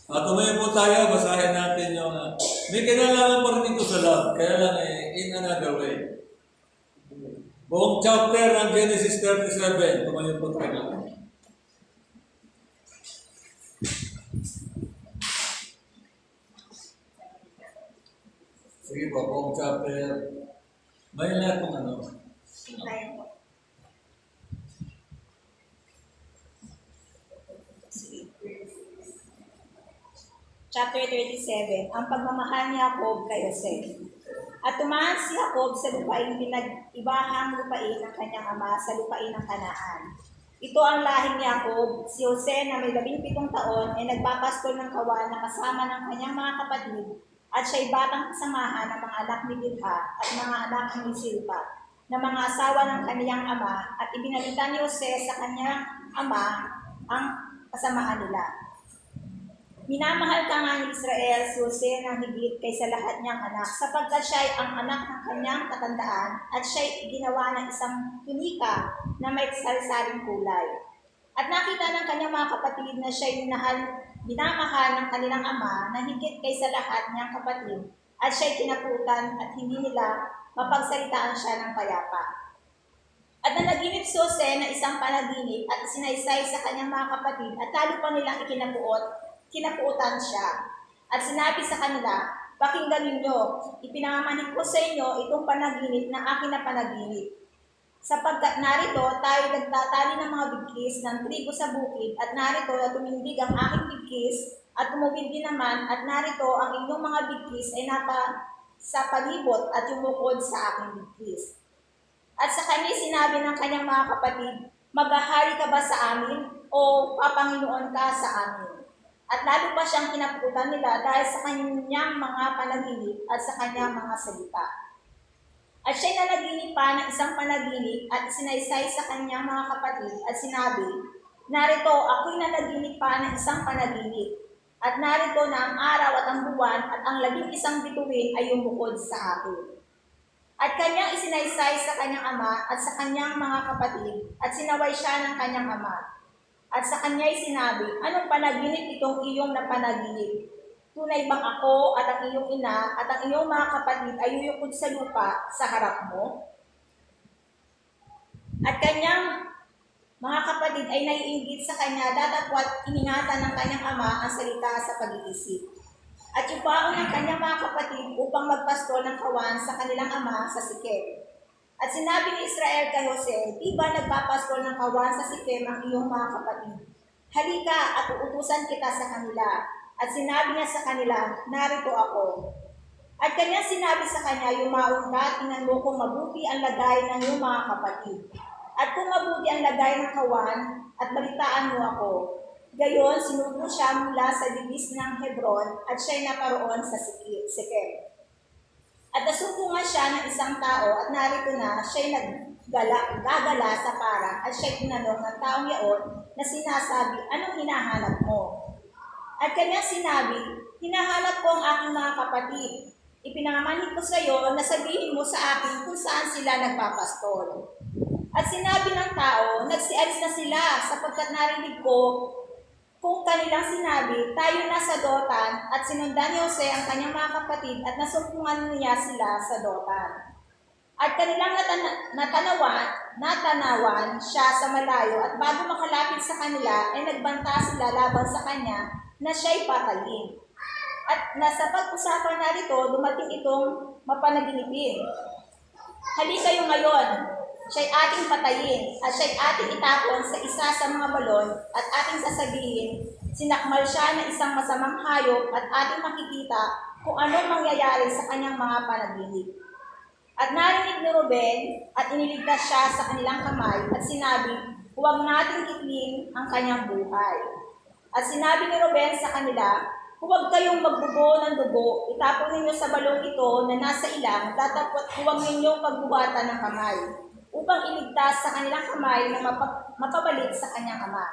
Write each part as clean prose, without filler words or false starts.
Tumayo po tayo, basahin natin yung... may kinalaman pa rin ito sa love, kaya lang in another way. Buong chapter ng Genesis 37, tumayo po tayo. Sige po, buong chapter. May lahat kung ano. Chapter 37, ang pagmamahal ni Jacob kay Jose. At tumahan si Jacob sa lupain pinag-ibahang lupain ng kanyang ama sa lupain ng Kanaan. Ito ang lahi ni Jacob. Si Jose na may 17 taon ay nagpapastol ng kawan na kasama ng kanyang mga kapatid at siya'y batang kasamahan ng mga anak ni Bilha at mga anak ni Silpa na mga asawa ng kaniyang ama at ibinalita ni Jose sa kanyang ama ang kasamaan nila. Minamahal ka nga ni Israel si Jose ng higit kaysa lahat niyang anak, sapagkat siya'y ang anak ng kanyang katandaan at siya'y ginawa ng isang tunika na may sari-saring kulay. At nakita ng kanyang mga kapatid na siya'y minamahal ng kanilang ama na higit kaysa lahat niyang kapatid at siya'y kinaputan at hindi nila mapagsalitaan siya ng payapa. At nanaginip si Jose na isang panaginip at isinaysay sa kanyang mga kapatid at lalo pa nilang kinapuutan siya. At sinabi sa kanila, pakinggan ninyo, ipinangamanhid ko sa inyo itong panaginip na akin na panaginip. Sapagkat narito tayo nagtatali ng mga bigkis ng trigo sa bukid at narito na tumindig ang aking bigkis at tumubid din naman at narito ang inyong mga bigkis ay napa sa palibot at yumukod sa aking bigkis. At sa kanya sinabi ng kanyang mga kapatid, maghahari ka ba sa amin o papanginoon ka sa amin? At lalo pa siyang kinaputan nila dahil sa kanyang mga panaginip at sa kanyang mga salita. At siya'y nanaginip pa ng isang panaginip at isinaysay sa kanyang mga kapatid at sinabi, narito ako'y nanaginip pa ng isang panaginip. At narito na ang araw at ang buwan at ang 11 bituin ay yumukod sa akin. At kanyang isinaysay sa kanyang ama at sa kanyang mga kapatid at sinaway siya ng kanyang ama. At sa kanya'y sinabi, anong panaginip itong iyong napanaginip? Tunay bang ako at ang iyong ina at ang iyong mga kapatid ay yuyukod sa lupa sa harap mo? At kanyang mga kapatid ay naiinggit sa kanya datapwat iningatan ng kanyang ama ang salita sa pag-iisip. At ipaon ng kanyang mga kapatid upang magpastol ng kawan sa kanilang ama sa Sikem. At sinabi ni Israel kay Jose, di ba nagpapastol ng kawan sa Sikem ang iyong mga kapatid? Halika at uutusan kita sa kanila. At sinabi niya sa kanila, narito ako. At kanya sinabi sa kanya, yumaon ka at tingnan mo kung mabuti ang lagay ng iyong mga kapatid. At kung mabuti ang lagay ng kawan, at balitaan mo ako. Gayon, sinubo siya mula sa bibis ng Hebron at siya'y naparoon sa Sikem. At nasumpungan siya ng isang tao at narito na siya'y gagala sa parang at siya'y tinanong ng taong yaon na sinasabi, anong hinahanap mo? At kanyang sinabi, hinahanap ko ang aking mga kapatid. Ipinangamanhid ko sa iyo na sabihin mo sa akin kung saan sila nagpapastol. At sinabi ng tao, nagsialis na sila sapagkat narinig ko kung kanilang sinabi, tayo na sa Dotan at sinundan ni Jose ang kanyang mga kapatid at nasumpungan niya sila sa Dotan. At kanilang natanawan siya sa malayo at bago makalapit sa kanila ay nagbanta sila laban sa kanya na siya'y patayin. At nasa pag-usapan narito, dumating itong mapanaginipin. Halika kayo ngayon, siya'y ating patayin at siya'y ating itapon sa isa sa mga balon at ating sasabihin, sinakmal siya ng isang masamang hayop at ating makikita kung anong mangyayari sa kanyang mga panaginip. At narinig ni Ruben at iniligtas siya sa kanilang kamay at sinabi, huwag nating kitling ang kanyang buhay. At sinabi ni Ruben sa kanila, huwag kayong magbubo ng dugo, itapon ninyo sa balong ito na nasa ilang, datapot huwag ninyong pagbuhatan ng kamay, upang iligtas sa kanilang kamay na mapabalik sa kanyang ama.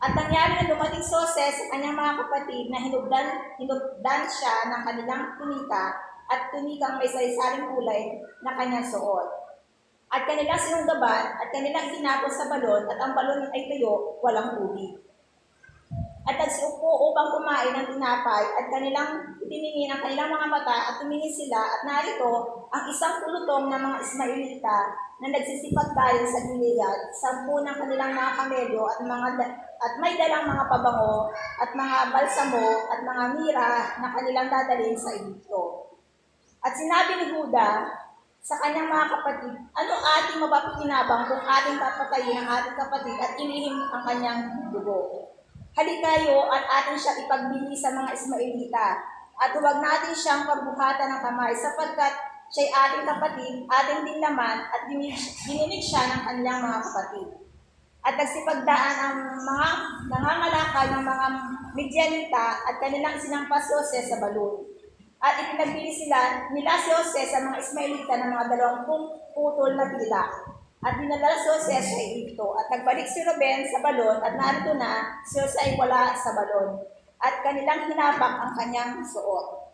At nangyari na dumating si Jose sa kanyang mga kapatid na hinubdan siya ng kanilang tunika at tunikang may sari-saring kulay na kanyang suot. At kanilang sinunggaban at kanilang itinapon sa balon at ang balon ay tuyo, walang tubig. at nagsiupo upang kumain ng tinapay at kanilang itiningin ang kanilang mga mata at tumingin sila at narito ang isang pulutong ng mga Ismailita na nagsisipagbayan sa Gilead, 10 ng kanilang mga kamelyo at may dalang mga pabango at mga balsamo at mga mira na kanilang dadalhin sa Egypto. At sinabi ni Huda sa kanyang mga kapatid, ano ating mapapakinabang kung ating papatayin ang ating kapatid at ilihim ang kanyang dugo? Halikayo at atin siya ipagbili sa mga Ismailita at huwag natin siyang pagbuhatan ng kamay sapagkat siya'y ating kapatid, ating din naman at dininig siya ng kanyang mga kapatid. At nagsipagdaan ang mga nangangalakal ng mga Midianita at kanilang sinampas si Jose sa balon. At ipinagbili nila si Jose sa mga Ismailita ng mga 20 putol na tila. At dinala si Jose sa Egypto. At nagbalik si Ruben sa balon at narito na si Jose ay wala sa balon. At kanilang hinapak ang kanyang suot.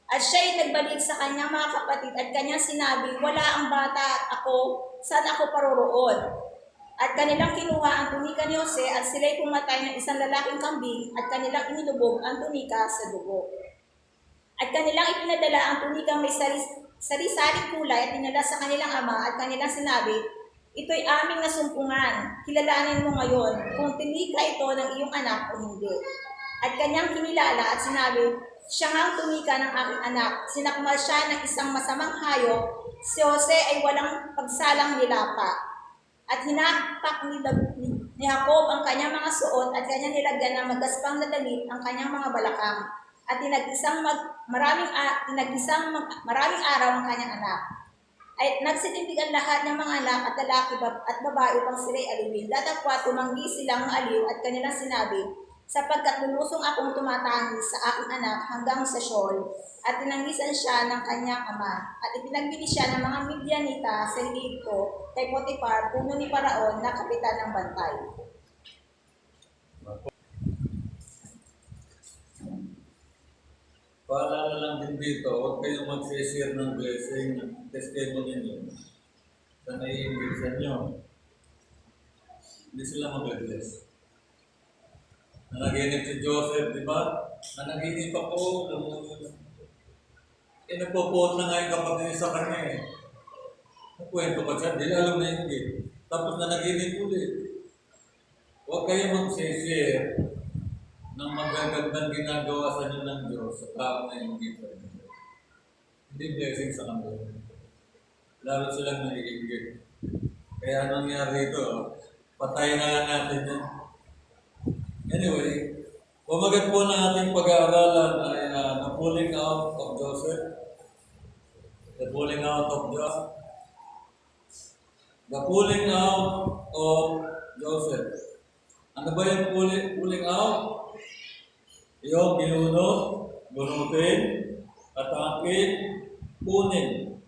At siya'y nagbalik sa kanyang mga kapatid at kanyang sinabi, wala ang bata at ako, saan ako paroroon? At kanilang kinuha ang tunika ni Jose at sila'y pumatay ng isang lalaking kambing at kanilang inilubog ang tunika sa dugo. At kanilang ipinadala ang tunika may sari-saring kulay at dinala sa kanilang ama at kanilang sinabi, ito'y aming nasumpungan, kilalanin mo ngayon kung tunika ito ng iyong anak o hindi. At kanyang kinilala at sinabi, siya nga ang tumika ng aking anak, sinakmal siya ng isang masamang hayop, si Jose ay walang pagsalang nilapa. At hinakpak ni Jacob ang kanyang mga suot at kanyang nilagyan ng magaspang na damit ang kanyang mga balakang. At tinagisang maraming araw ang kanyang anak. Ay nagsitindig ang lahat ng mga anak at lalaki at babae upang sila'y aliwin. Datapwat tumanggi silang aliw at kanilang sinabi, sapagkat lulusong akong tumatangi sa aking anak hanggang sa Sheol, at tinanggisan siya ng kanyang ama, at ipinagbili siya ng mga Midianita sa Egypto kay Potiphar, puno ni Paraon na kapitan ng bantay. Paalala lang din dito, huwag kayong mag-share ng blessing, testimony niyo sa naiingit sa inyo. Hindi sila mag-bless. Nanaginip si Joseph, di ba? Nanaginip ako, nagpo-post na nga yung kapatid niya sa kanya eh. Nakwento pa siya, di alam na yung gate. Tapos nanaginip ulit. Huwag kayong mag-share ng magagandang ginagawa sa inyo ng Diyos sa tao na yung gate. Hindi blessing sa kanila. Lalo silang naiingit. Kaya anong nangyari ito? Patayin na lang natin yan. Anyway, bumagat po na ating pag-aaralan ay the pulling out of Joseph. The pulling out of Joseph. The pulling out of Joseph. Ano ba yung pulling out? Yung binunot, bunutin, atakin, kunin.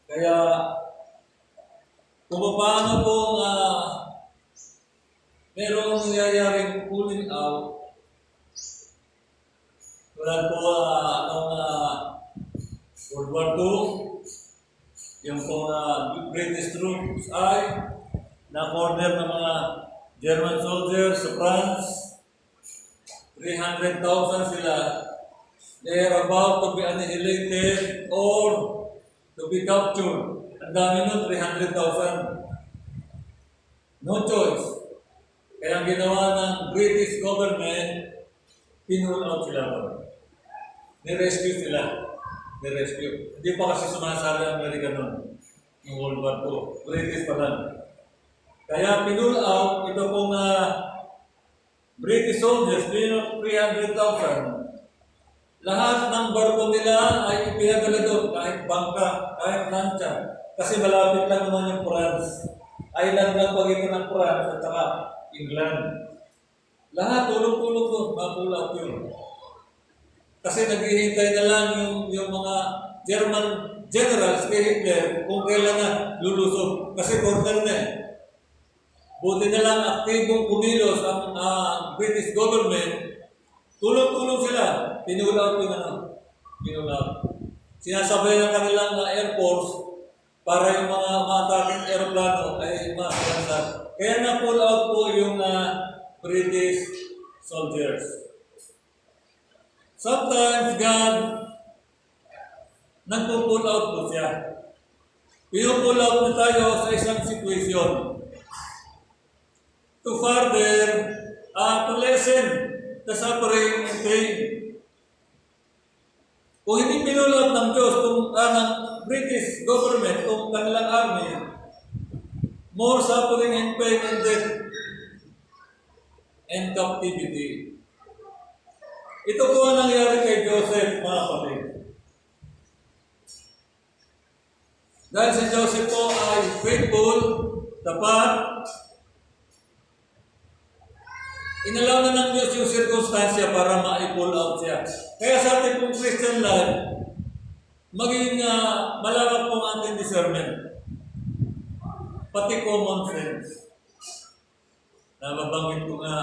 Kaya, kung paano po merong nangyayaring pulling out, tulad po World War II, yung po British troops ay na-corner ng mga German soldiers sa France, 300,000 sila. They are about to be annihilated or to be captured. Ang dami nun, 300,000. No choice. Kaya ang ginawa ng British government, pinull out sila. Ni-rescue sila. Ni-rescue. Hindi pa kasi sumasali ang Amerika noon. Yung World War II. British pa lang. Kaya pinull out, ito pong British soldiers, 300,000. Lahat ng barko nila ay ipinadala doon, kahit bangka, kahit lansya. Kasi malapit lang naman yung France. Island lang pagitan ng France at saka England. Lahat tulong-tulong doon, mapulat yun. Kasi naghihintay na lang yung mga German generals kay Hitler kung kailan na lulusog. Kasi corner na eh. Buti na lang aktibong kumilos ang British government. Tulong-tulong sila. Pinulaw yung pinulaw. Sinasabay ng kanilang Air Force para yung mga ataking aeroplano ay Kaya na-pull out po yung British soldiers. Sometimes God nagpo-pull out po siya. Pinupull out na tayo sa isang situation to further, to lessen the suffering and pain. Kung hindi pinull out ng Diyos, ng British government, kung kanilang army, more suffering and pain and death and captivity. Ito po ang nangyari kay Joseph, mga kapatid. Dahil si Joseph po ay faithful, tapat, inalaw na ng Diyos yung circumstansya para ma-pull out siya. Kaya sa ating pong Christian life, maging malawak pong ating discernment. Pati common sense. Nababanggit ko nga,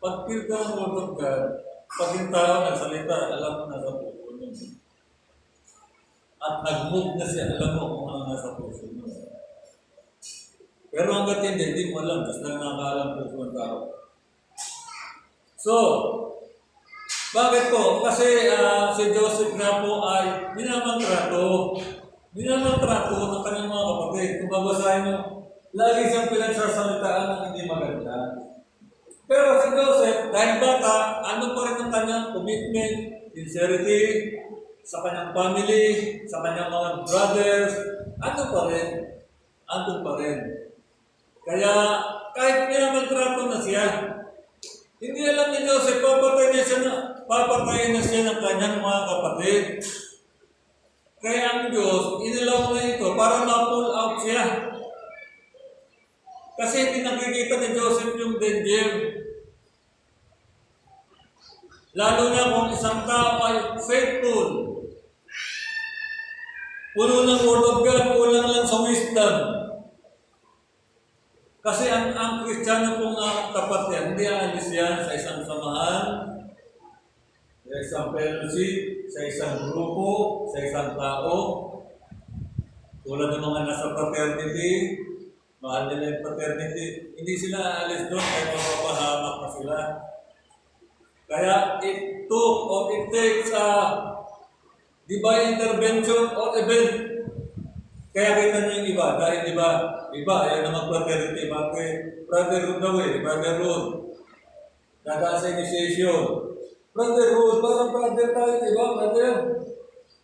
pag feel ka ng Word of God, pag yung tao nagsalita, alam mo nasa puso mo. At nag-move na siya, alam mo kung ano nasa puso mo. Pero hanggat hindi mo alam, kasi nakakaalam puso ng tao. So, bakit po? Kasi si Joseph na po ay minamantrato ng kanyang mga kapatid. Kung babasahin mo, lagi siyang pinagsasalitaan ng hindi maganda. Pero si Joseph, dahil bata, ano pa rin ang kanyang commitment, sincerity, sa kanyang family, sa kanyang mga brothers, ano pa rin? Andun pa rin. Kaya, kahit minamantrato na siya, hindi alam ni Joseph, papatayin na siya ng kanyang mga kapatid. Kaya ang Diyos, inilaw na ito para ma-pull out siya. Kasi hindi nakikita ni Joseph yung danger. Lalo na kung isang tao ay faithful. Puno ng Word of God, kulang lang sa wisdom. Kasi ang Kristiyano pong tapat yan, hindi aalis yan sa isang samahan, sa isang fellowship, sa isang grupo, sa isang tao. Tulad ng mga nasa fraternity, mahal nila yung fraternity, hindi sila aalis doon kahit mapapahamak na sila. Kaya it takes divine intervention or event. Kaya kita niyo yung iba, dahil iba, ayaw na mag-fraternity, bakit? Brotherhood daw brotherhood. Dagaan sa initiation. Brotherhood, parang brother tayo, brother.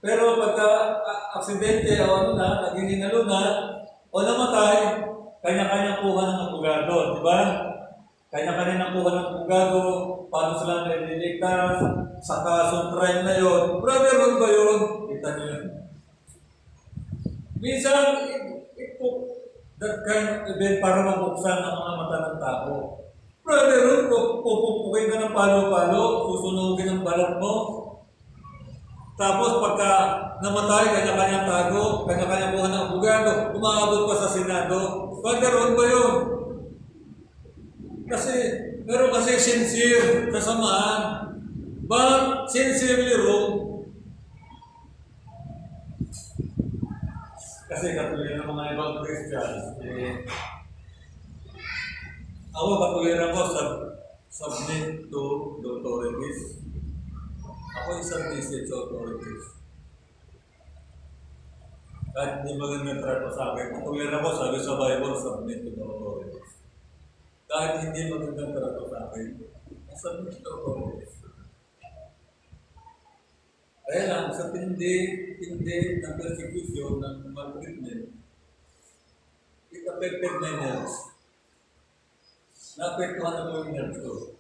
Pero pagka aksidente o naging hinalo na, o namatay, kanya-kanya kuha ng abogado, Kanya-kanya kuha ng abogado, paano sila nililigtas, sa kasong crime na yun. Brotherhood ba yun? Kita niyo yun. Minsan, ito, that kind of event para mabuksan ang mga mata ng tao. Brotherhood, pupupukin ka ng palo-palo, susunugin ang balat mo. Tapos pagka namatay, kanya-kanya tago, kanya-kanya kuha ng abogado, umaabot pa sa Senado. Brotherhood ba yun? Kasi, meron kasi sincere kasamaan, but sincerely wrong. Kasi katulad ng mga ibang Christians, ako katulad ako submit to the authorities. Ako yung submissive to authorities. Kahit hindi magandang trato sa akin, katulad ako sabi sa Bible, submit to the authorities. Kahit hindi magandang trato sa akin, submit to the authorities. Kaya lang, sa tindi ng persecution, ng maltreatment, it affected my nerves. Na-apektuhan na po yung nerves ko.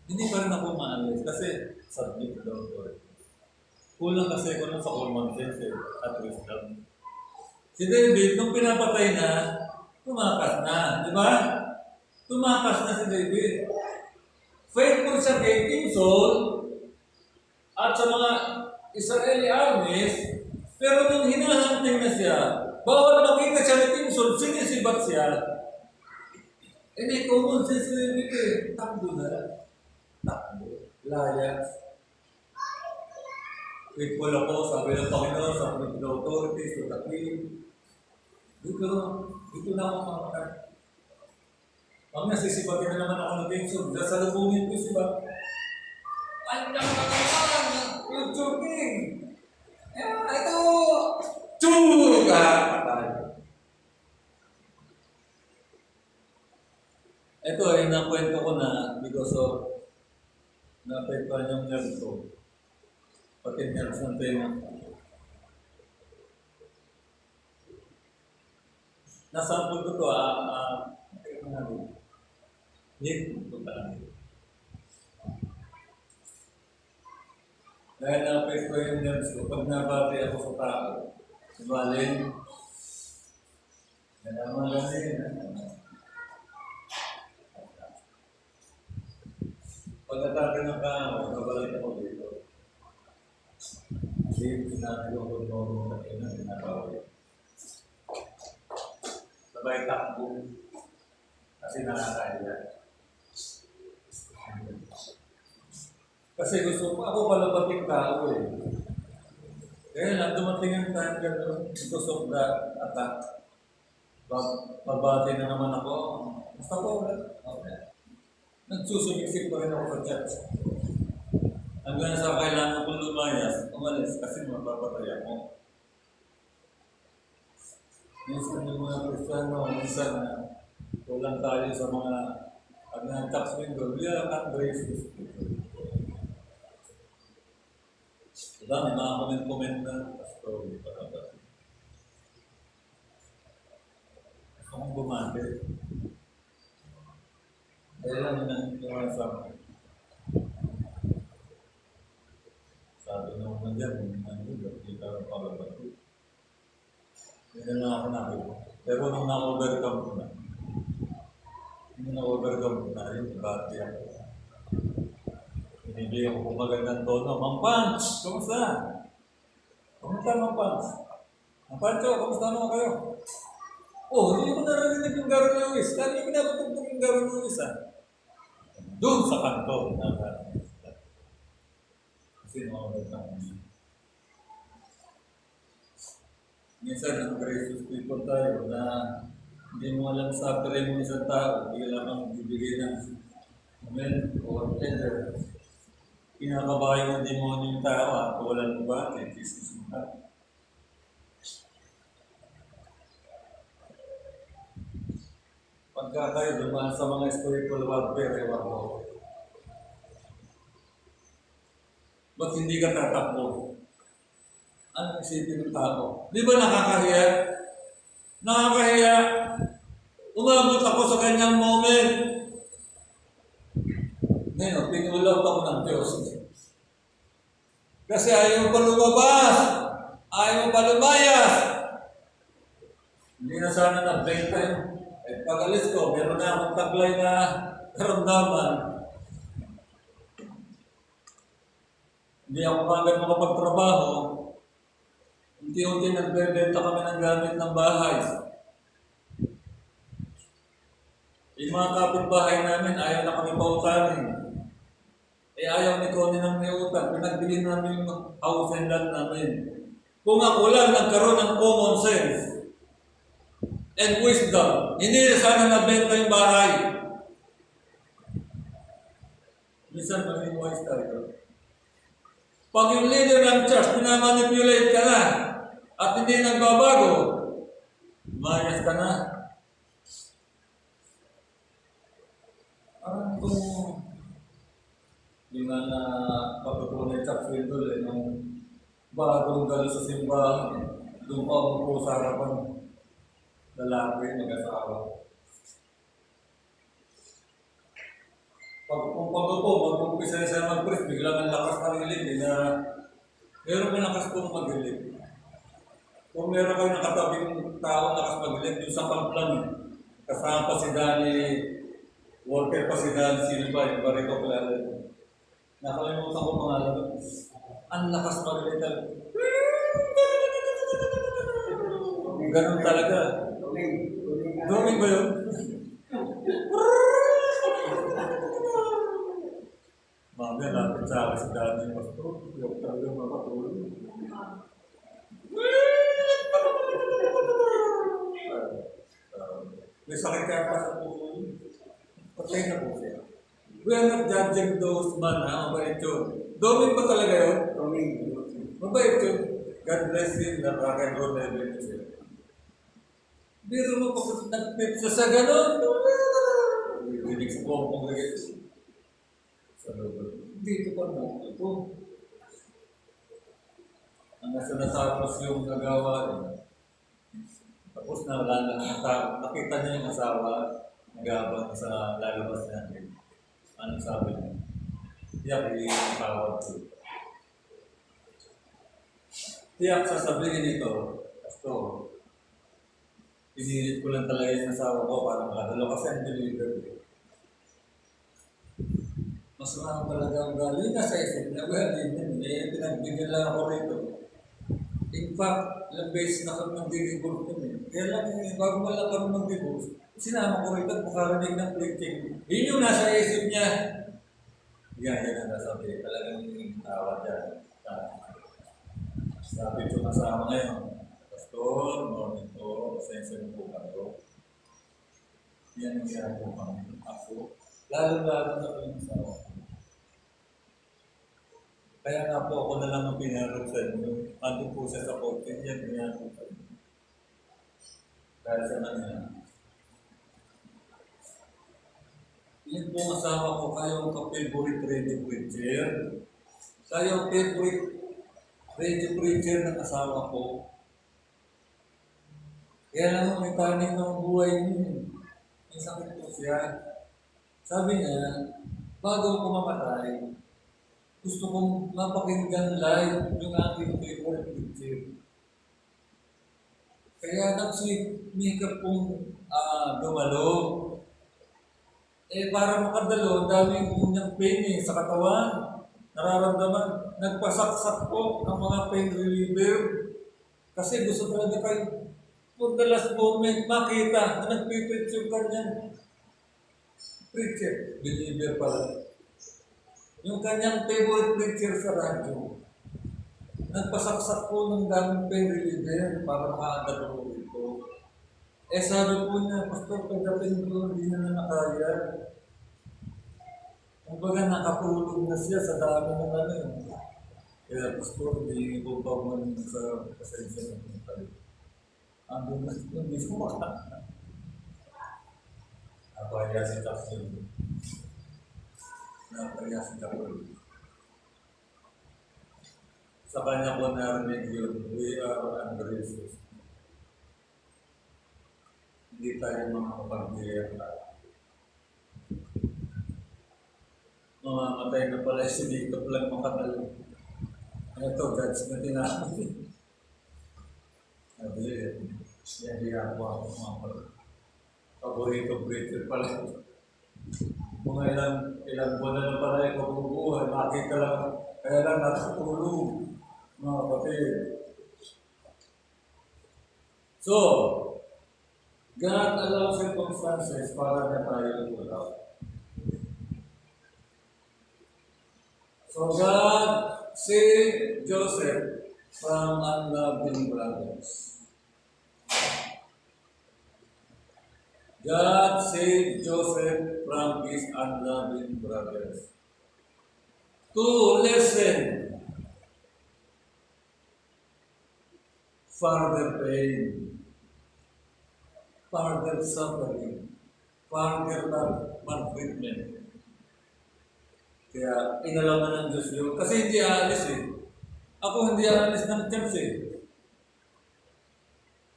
Hindi pa rin ako maalis kasi submit to the authorities. Kulang kasi ko sa common sense at wisdom. Si David, nung pinapatay na, tumakas na. Di ba? Tumakas na si David. Faithful siya kay King Saul at sa mga Israeli armies, pero nung hinahanting na siya, bawal makita siya ni King Saul, sinisibat siya. May common sense na yun ito Takbo na. Takbo. Layas. Faithful ako, sabi ng Panginoon, sabi ng authorities, to the king. Pero Dito na ako makakain. Mamaya sisibatin na naman ako ng Benson. Sasalubungin ko siya. Ang naman! YouTube King! Ito! Tsuga! Patay. Ito ay nakwento ko na because of naapektuhan yung nerves ko. Pati nerves ng tenga. Nasample ko to ito pala. Dahil naapektuhan yung nerves ko, pag nabati ako sa tao, sumalin, nalaman ganun. Pagkatapos ng kaaway, babalik ako dito. Kasi sinabi ko kung noong natin na sinakaway. Sabay takbo. Kasi nakakaya. Kasi gusto ko, ako pala bating tao eh. Kaya lang, dumating yung time gano'n, because of the attack. Pabati na naman ako. Basta ko, okay. Nagsusumiksik pa rin ako sa church. Hanggang sa kailangan kong lumayas, umalis kasi mapapatay ako. Minsan yung mga Kristiyano, minsan na kulang tayo sa mga pag na-tax window, we are not gracious people. Diba, may mga comment-comment na story para ba? Gusto kong bumati. Kaya lang yung sa akin. Sabi nung nandiyan, hindi ka pagbabato. Hindi na ako nakita. Pero nung na-overcome ko na, nung na-overcome ko na, yung bati ako. Binibigyan ko magandang tono, Mang Punch! Kamusta? Kamusta, Mang Punch? Mang Pancho, kamusta naman kayo? Oh, hindi ko narinig yung Garo Lewis. Hindi ko napatugtog yung Garo Lewis, doon sa kanto. Kasi na-overcome ko. Minsan, ang gracious people tayo na hindi mo alam sa pere mo isang tao, hindi lang bibigay ng amen or tender. Kinakabahay ng demonyo yung tao at walang ba, kaya Jesus mo ka. Pagka kayo dumaan sa mga spiritual warfare, ewan mo. Ba't hindi ka tatakbo? Ano isipin ng tao? Di ba nakakahiya? Nakakahiya. Umabot ako sa kanyang moment. Ngayon, pinulot ako ng Diyos. Kasi ayaw pa lumabas. Ayaw pa lumayas. Hindi na sana na-benta yun. Eh, pag-alis ko, meron na akong taglay na karamdaman. Hindi ako kagad makapagtrabaho. Unti-unti nagbebenta kami ng gamit ng bahay. Yung mga kapitbahay namin, ayaw na kami pautanin. Eh ayaw ni Connie ng niutang. Pinagbili namin yung house and land namin. Kung ako lang nagkaroon ng common sense and wisdom, hindi na sana nabenta yung bahay. Minsan maging wise tayo. Pag yung leader ng church, pinamanipulate ka na at hindi nagbabago, mayas ka na. Parang kung yung na pagpupunay church window nung bagong galo sa simbahan, doon pa umupo sa harapan lalaki, mag-asawa. Kung pag-upo, mag-umpisa siya mag-preach, biglang ang lakas ng hilig, na meron ka lakas kong mag-hilig. Kung meron kayo nakatabing tao lakas mag-hilig, yung sa Pamplan, kasama pa si Danny, worker pa si Danny, sino ba, yung barito pala. Nakalimutan ko pangalan. Ang lakas mag-hilig talaga. Ganun talaga. Duming ba yun? Mamaya lapit sa akin si Daddy Pastor. Yung talaga makatulog. May sakit kaya pa sa puso. Patay na po siya. We are not judging those man, ha? Mabait yun. Doming ba talaga yun? Mabait yun. God bless him na rock and roll na event siya. Biro mo pag nagpipsa sa gano'n. Rinig sa buong congregation. Sa loob. Dito pa mo. Ito. Ang nasa natapos yung nagawa niya. Tapos na wala na ang tao. Nakita niya yung asawa. Nagabang sa lalabas natin. Anong sabi niya? Tiyak, i-empower ko. Tiyak, sasabihin ito. Pastor, pinilit ko lang talaga yung asawa ko para makadalo kasi ang deliver. Mas marami talaga ang galing na sa isip niya. Well, hindi. Pinagbigyan lang ako rito. In fact, ilang beses na kami mag-divorce kami. Kaya lang, bago mo lang kami mag-divorce, sinama ko rito at makarinig ng preaching. Yun yung nasa isip niya. Yan ang nasabi. Talagang tawa dyan. Sabi ko kasama ngayon, Pastor, morning po, pasensya na po kayo. Yan ang ginagawa kami. Ako, lalo-lalo na po yung asawa ko. Kaya nga po ako na lang ang pinarap sa inyo. Ando po siya sa kontin, yan ginagawa ko. Dahil sa kanya. Yan po ang asawa ko, kayo ang ka-favorite radio preacher. Kayo ang favorite radio preacher ng asawa ko. Kaya lang may panig ng buhay niyo. May sakit po siya. Sabi niya, bago ako mamatay, gusto kong mapakinggan live yung aking favorite preacher. Kaya nagsimikap pong gumalo. Para makadalo, daming unyang pain sa katawan. Nararamdaman, nagpasaksak po ang mga pain reliever. Kasi gusto talaga kayo, for the last moment, makita na nagpipreach yung kanyang preacher, believer pala. Yung kanyang favorite preacher sa radyo. Nagpasaksak po ng daming pain reliever para makadalo ito. Sabi po niya, Pastor, pagdating ko, hindi na nakaya. Kumbaga nakatulog na siya sa dami ng ano yun. Kaya Pastor, hindi ko pa man sa pasensya ng tayo. Ang hindi ko makakita. Napaya si Jackson. Napaya si Jackson. Sa kanya ko narinig yun, we are under Jesus. Hindi tayo makakapag-biyaya tayo. Mamamatay na pala si Dito lang makatalo. Ito, judge na tinapos. Sabi, yan di ako mga pala. Paborito preacher pala. Mga ilang buwan na pala yung mabubuhay, makita lang, kaya lang natutulog, mga kapatid. So, God allows circumstances para na tayo tulad. So God saved Joseph from unloving brothers. God saved Joseph from his unloving brothers. To lessen further pain, further suffering, further maltreatment. Kaya inalaman ng Diyos yun. Kasi hindi aalis eh. Ako hindi aalis ng church eh.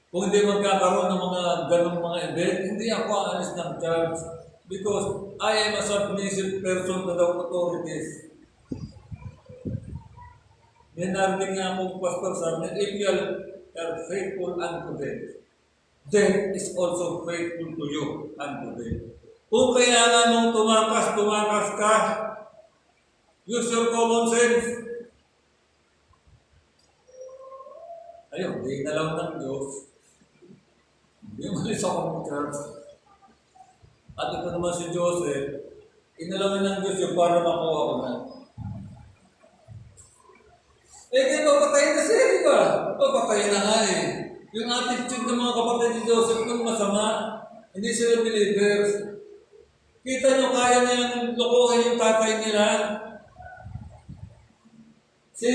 Kung hindi magkakaroon ng mga ganong mga event, hindi ako aalis ng church. Because I am a submissive person to the authorities. May narinig nga akong pastor sabi, if you are faithful unto them, death is also faithful to you unto them. Kung kaya nga nung tumakas ka, use your common sense. Ayun, di na lang ng Diyos. Hindi malis ako ng church. At ito naman si Joseph, inalaman ng Diyos yung para makuha ko na. Di papatayin na siya, di ba? Papatayin na nga eh. Yung attitude ng mga kapatid ni Joseph nung masama, Hindi sila believers. Kita nyo, kaya nilang lokohin yung tatay nila. Si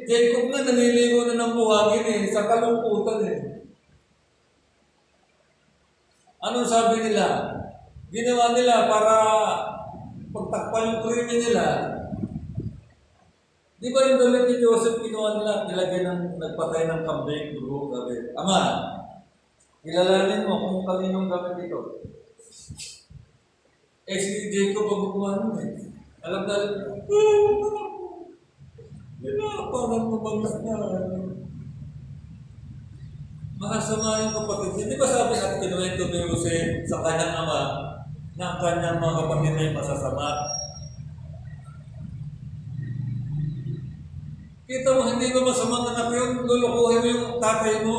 Jacob nga naliligo na ng buhangin sa kalungkutan Anong sabi nila? Ginawa nila para pagtakpan yung krimen nila. Di ba yung damit ni Joseph kinuha nila, nilagay ng nagpatay ng kambing, dugo, sabi, Ama, kilalanin mo kung kaninong gamit ito. Si Jacob ang gumawa nun Alam na, parang mabangis na. Makasama yung kapatid. Hindi ba sabi at kinuwento ni Jose sa kanyang ama na ang kanyang mga kapatid ay masasama? Kita mo, hindi ba masamang anak yun? Lulukuhin mo yung tatay mo.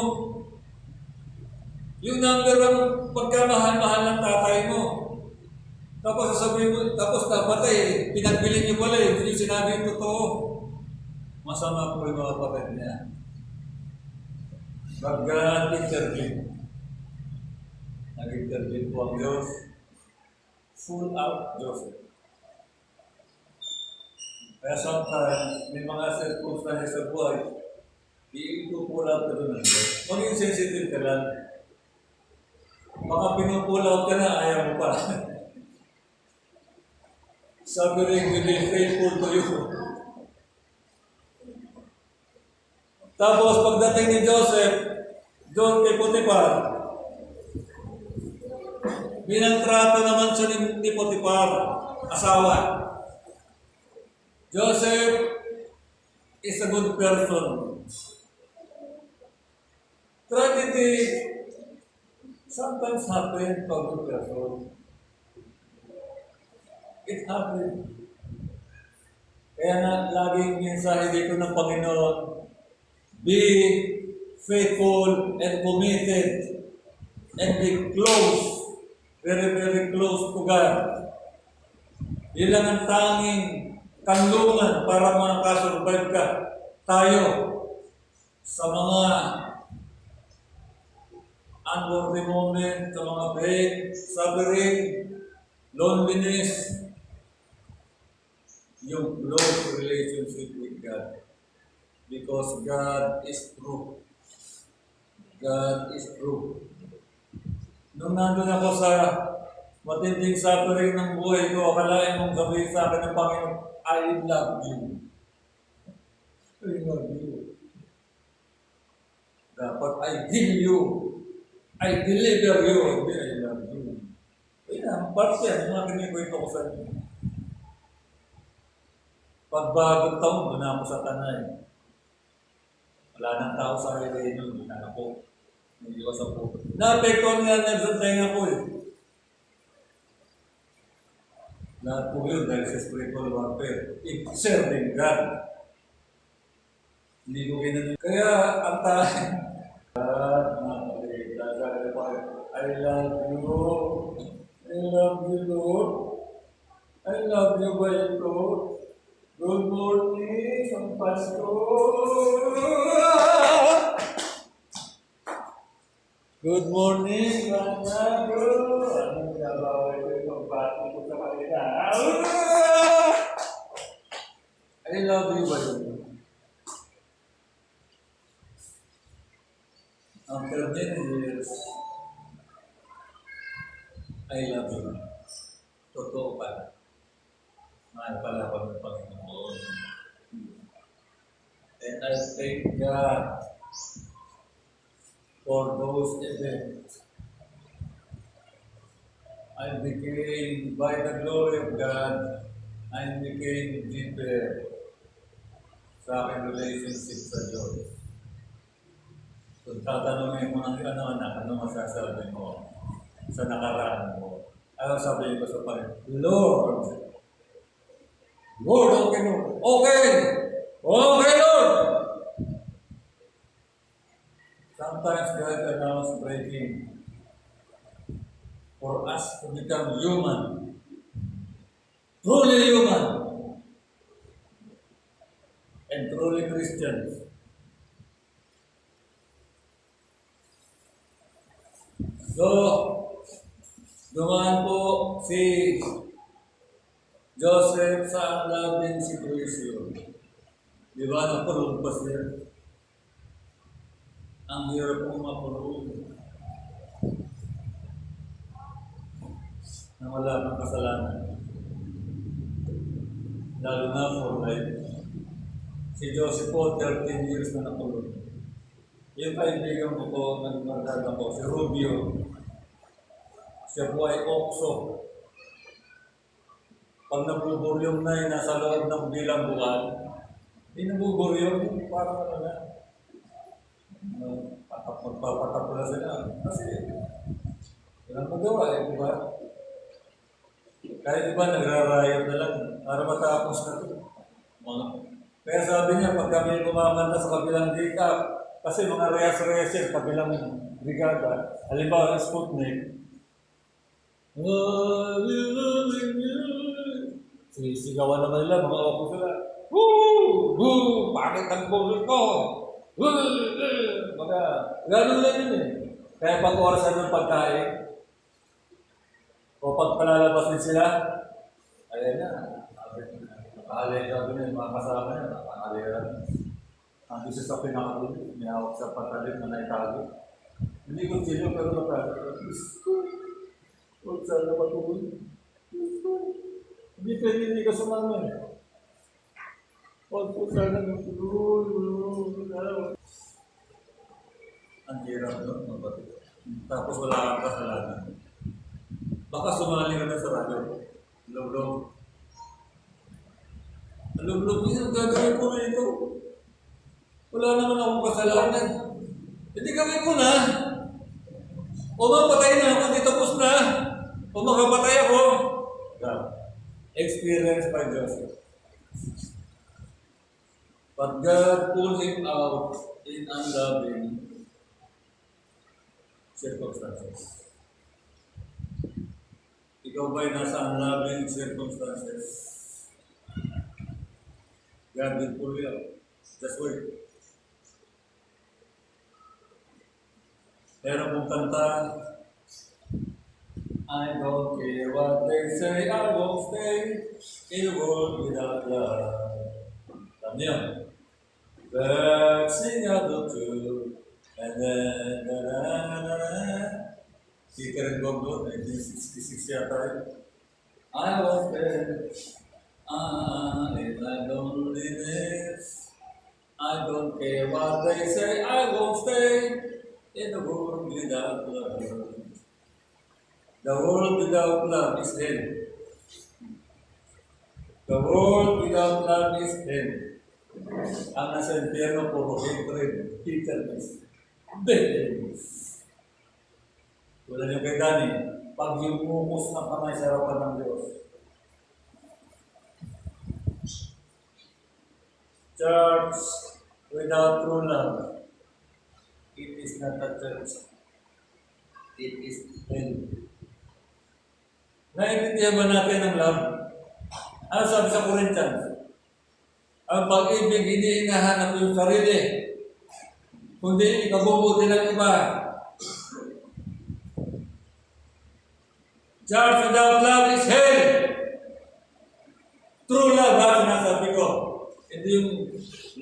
Yung number ang pagkamahal-mahal ng tatay mo. Tapos sasabihin mo, tapos dapat pinagbili niyo pala hindi yung sinabi yung totoo. Masama po yung mga kapatid niya. Nag-intervene. Nag-intervene po ang Diyos. Full out Joseph. Kaya sometimes, may mga circumstances sa buhay, i-pull out ka doon ng Diyos. Maging sensitive ka lang. Baka pinupull out ka na, ayaw mo pa. Sabi rin, we will faithful to you. Tapos pagdating ni Joseph, doon kay Potiphar, binantrato naman siya ni Potiphar, asawa. Joseph is a good person. Tragedy sometimes happens to a good person. It happens. Kaya na laging mensahe dito ng Panginoon, be faithful and committed and be close, very, very close to God. Yun lang ang tanging kanlungan para makasurvive ka tayo sa mga unworthy moment, sa mga pain, suffering, loneliness, yung close relationship with God. Because God is true. God is true. Nung nandun ako sa matinding suffering ng buhay ko, akalain mong sabihin sa akin ng Panginoon, I love you. I love you. Dapat I heal you. I deliver you. Hindi, I love you. Kaya, parte yan, mga kinikwento ko sa inyo. Pagbagong taon, doon ako sa tanay. Wala nang tao sa akin yun, hindi na ako. Hindi ko sa po. Naapektuhan nga na sa tenga ko Lahat po yun dahil sa spiritual warfare. It's serving God. Hindi ko ginanong. Kaya ang tayo, I love you. I love you, Lord. I love you, my Lord. Good morning, ang Pasko. Good morning, mga bro. Anong nabawal ko yung pagpati ko sa kanila? I love you, ba yun? After many years, I love you. Totoo pala. Mahal pala ko ng Panginoon. And I thank God for those events. I became, by the glory of God, I became deeper sa aking relationship sa Diyos. Kung tatanungin mo ng ano masasabi mo sa nakaraan mo? Ano sabihin ko sa Panginoon? Lord, okay, Lord. Okay! Okay, Lord! Sometimes God allows breaking for us to become human. Truly human. And truly Christians. So, Dumaan po si Joseph sa labing sitwasyon. Di ba nakulong pa siya? Ang hirap po makulong na wala ng kasalanan. Lalo na for life. Si Joseph po, 13 years na nakulong. Yung kaibigan ko po, nagmarkada ko, si Rubio. Siya po ay okso. Pag nabuburyong na yun, nasa loob ng bilang buwan, hindi nabuburyong, parang ano na, magpapatap na sila. Kasi, walang magawa eh, di ba? Kahit iba, nagrarayot na lang, para matapos na ito. Kaya sabi niya, pag kami kumamanda sa kabilang dita, kasi mga reyes-reyes, kabilang brigada, halimbawa, Sputnik, sisigawan naman nila, mga opo sila. Woo! Woo! Bakit ang bulot ko? Mga, gano'n lang yun eh. Kaya pag orasan ng pagkain, o pag palalabas din sila, ayan na, nakahalay ka doon yung mga kasama niya, nakahalay ka. Ando siya sa pinakadulo, may hawak sa patalim na naitago. Hindi ko sino, pero nakakita. Huwag sana patuloy. Hindi pwede hindi ka sumama eh. Huwag po sana patuloy. Ang hirap doon, mabati. Tapos wala kang kasalanan. Baka sumali ka na sa radyo. Log-log. Log-log niya, gagawin ko na ito. Wala naman akong kasalanan. Hindi gawin ko na. O mapatay na ako, di tapos na. O makapatay ako. God. Experience by Joseph. But God pulled him out in unloving circumstances. Ikaw ba'y nasa unloving circumstances? God will pull you out. Just wait. Pero kung kanta, I don't care what they say, I won't stay in a world without love. Alam niyo? But sing out the truth, and then, si Karen Gogo, 1966 yata yun. I won't stay in my loneliness. I don't care what they say, I won't stay in the world without love. The world without love is hell. The world without love is hell. Ang nasa impyerno, puro hatred, bitterness, bitterness. Wala niyo kay Dani, pag yumukus ng kamay sa harapan ng Diyos. Church without true love, it is not a church. It is hell. Naiintindihan ba natin ang love? Ano sabi sa Corinthians? Ang pag-ibig hindi hinahanap yung sarili, kundi ikabubuti ng iba. Church without love is hell. True love, ha, sinasabi ko. Hindi yung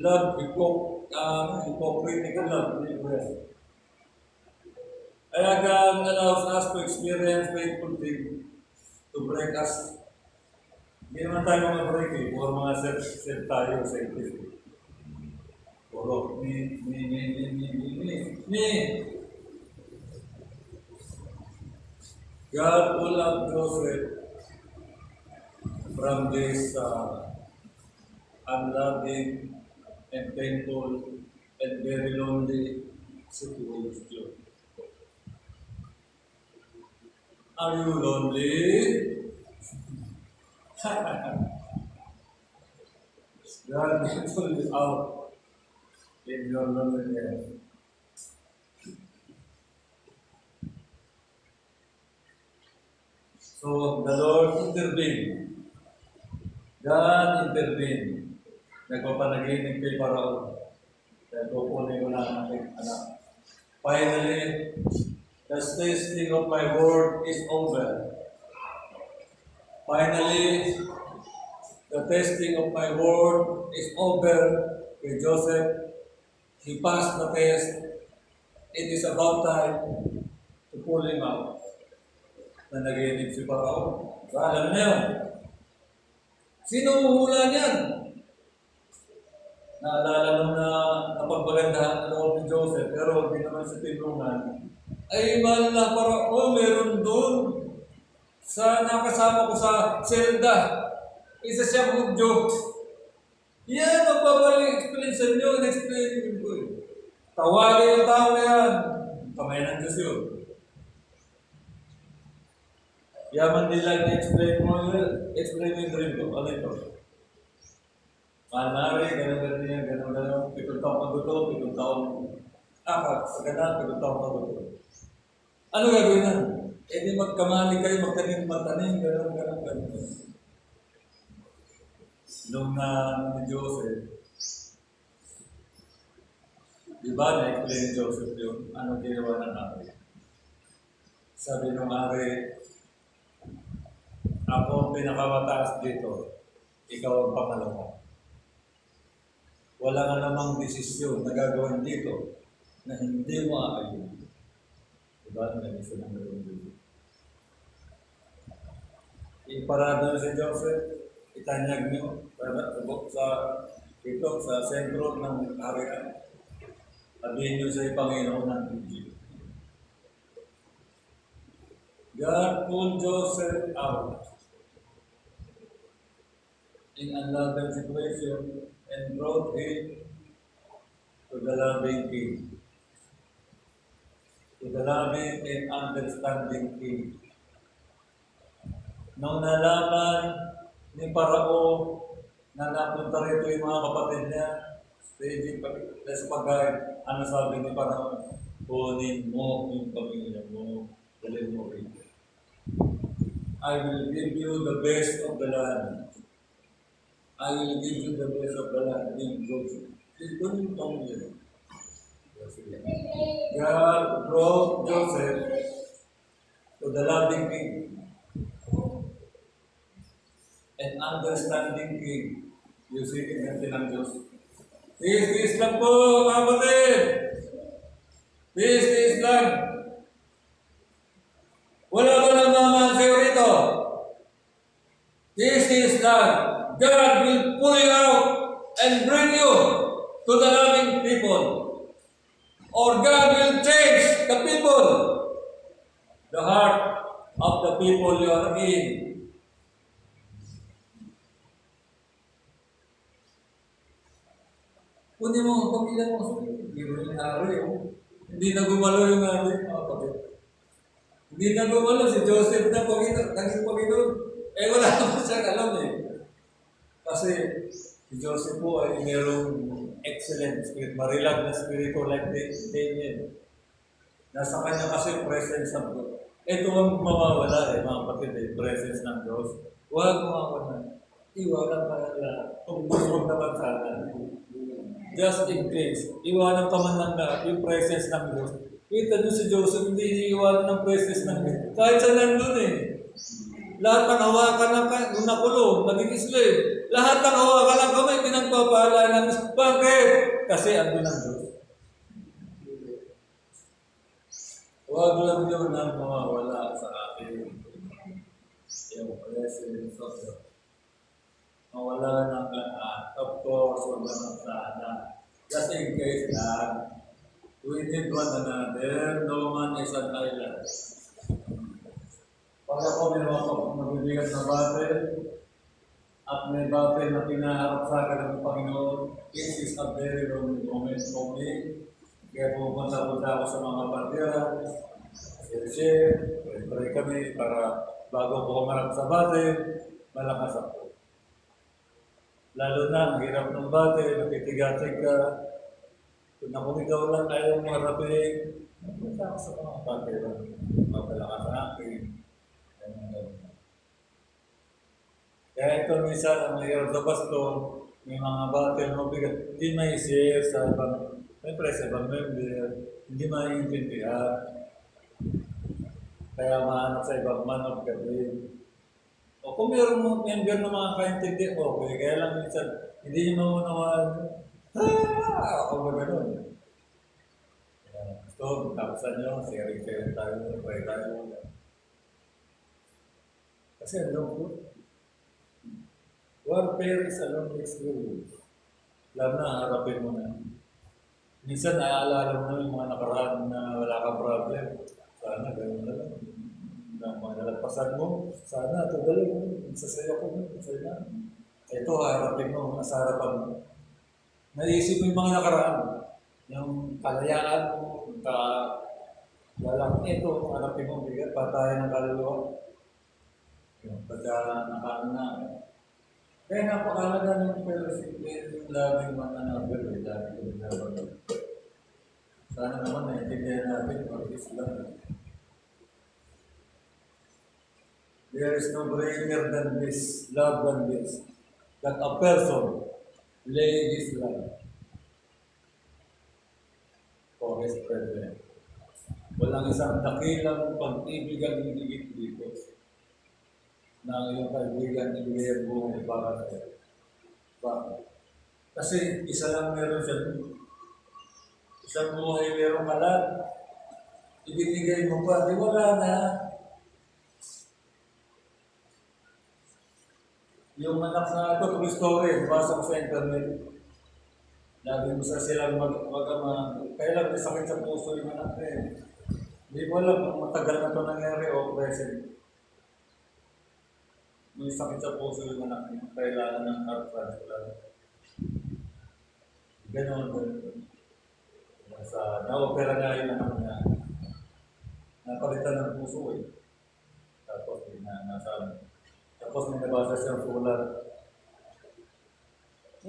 love, hypocritical love. Hindi ko yan. Kaya God allows us to experience faithful things to break us. Hindi naman tayo mga break eh. Puro mga self tayo, selfish. Puro, ni. God will have Joseph from this unloving and painful and very lonely situation. Are you lonely? God will pull you out in your loneliness. So the Lord intervened. God intervened. Nagpapanaginip kay Parao. Dahil kukunin ko na ang aking anak. Finally, The tasting of my word is over. Finally, the testing of my word is over with Joseph. He passed the test. It is about time to pull him out. Na naginip si Parao. Alam niyo, sino hula niyan? Naalala nung na napagbagandahan ng loob ni Joseph, pero hindi naman sa tinungan. Ay, mahal na Parao, meron doon. Sa nakasama ko sa selda. Isa siya Hudyo. Yan, magpapali-explain sa inyo. In-explain ko eh. Tawagin yung tao na yan. Kamay ng Diyos yun. Yaman nila i-explain mo yun. Explain mo yung dream ko. Ano ito? Manari, ganun-ganun yan, ganun-ganun. 7 taong maguto, 7 taong apat. Sa ganun, 7 taong maguto. Ano gagawin na? Eh di magkamali kayo, magtanim-magtanim, ganun-ganun. Nung ni Joseph, di ba na-explain ni Joseph yun? Ano ginawa ng ari? Sabi ng ari, ako ang pinakamataas dito, ikaw ang pangalawa. Wala nga namang desisyon na gagawin dito na hindi mo aayun. Diba? Nag-isa ng gagawin dito. Iparada si Joseph, itanyag niyo sa ito, sa sentro ng kaharian. Sabihin niyo sa Panginoon ng Egypt. God pulled Joseph out in another situation and brought him to the loving King. To the loving and understanding King. Nung nalaman ni Parao na napunta rito yung mga kapatid niya, sa Egypt, sa pagkain, ano sabi ni Parao? Kunin mo yung pamilya mo, dalhin mo rito. I will give you the best of the land. I will give you the best of the land. In Joseph. Ito yung pamilya. God brought Joseph to the loving King. And understanding King. You see, ganti ng Diyos. Peace lang po, mga kapatid! Peace lang! Wala ba nang mamansayo rito? Peace lang! God will pull you out and bring you to the loving people. Or God will change the people. The heart of the people you are in. Kunin mo, pagkilan mo, hindi mo yung hari. Hindi na gumalo yung hari. Hindi na gumalo si Joseph na Panginoon, naging Panginoon. Eh wala naman siyang alam eh. Kasi si Joseph po ay mayroong excellent spirit, marilag na spirito like Daniel. Nasa kanya kasi presence ng Diyos. Ito ang mawawala eh, mga kapatid eh, presence ng Diyos. Huwag mawawala. Iwanan ka na kung gusto naman sana. Just in case, iwanan ka man lang na yung presence ng Diyos. Kita nyo si Joseph, hindi iwanan ng presence ng Diyos. Kahit sa nandun eh. Lahat ng hawakan ng nakulong, naging slave. Lahat ng hawakan ng kamay, pinagpapala ng Diyos. Bakit? Kasi andun ang Diyos. Huwag lang yun ang mawawala sa atin. Yung presence of God. Mawala ng lahat. Of course, huwag naman sana. Just in case na, we need one another. No man is an island. Pag ako may mabibigat na battle, at may battle na pinaharap sa akin ng Panginoon, it is a very long moment for me. Kaya pupunta ako sa mga partira, share, pray kami para bago ko humarap sa battle, malakas ako. Lalo na, ang hirap ng battle, napitigatig ka. Kung nakumigaw lang ayaw mo harapin, pupunta ako sa mga partira, mapalakas sa akin. Kaya ito minsan ang mahirap sa basto, may mga battle mo bigat, hindi may share sa ibang, siyempre sa ibang member, hindi maintindihan. Kaya mahanap sa ibang manok kasi. O kung mayroong mga member na mga kaintindi, okay. Kaya lang minsan, hindi nyo maunawaan. Ako ba ganun? Gusto, tapusan nyo, sharing tayo, pray tayo. Kasi ano po, warfare is a long experience. Alam na, harapin mo na. Minsan naaalala mo na yung mga nakaraan na wala kang problem. Sana gano'n na lang. Na mga nalagpasan mo, sana ito galing. Sasaya ko mo, sasaya na. Ito, harapin mo, nasa harapan mo. Naisip mo yung mga nakaraan. Yung kalayaan mo, walang ito, harapin mo, bigat, patayan ng kaluluwa. Yung pagka nakaano na. Kaya napakalaga ng fellowship yung laging mananabel, laging binabagal. Sana naman naintindihan natin ang Islam. There is no greater than this, love than this, that a person lay his life for his brethren. Walang isang dakilang pag-ibig ang higit dito na iyong kaibigan ibigay ang buhay para sa iyo. Bakit? Kasi isa lang meron siya. Isang buhay meron ka lang. Ibinigay mo pa. Di wala na. Yung anak na ito, true story, basa ko sa internet. Lagi mo sa silang mag-ama. Kaya lang may sakit sa puso yung anak na eh. Hindi ko alam kung matagal na ito nangyari o present. May sakit sa puso yung anak niya. Kailangan ng heart transplant. Ganon. Na-opera nga yung anak niya. Napalitan ng puso eh. Tapos tapos may nabasa siyang sulat.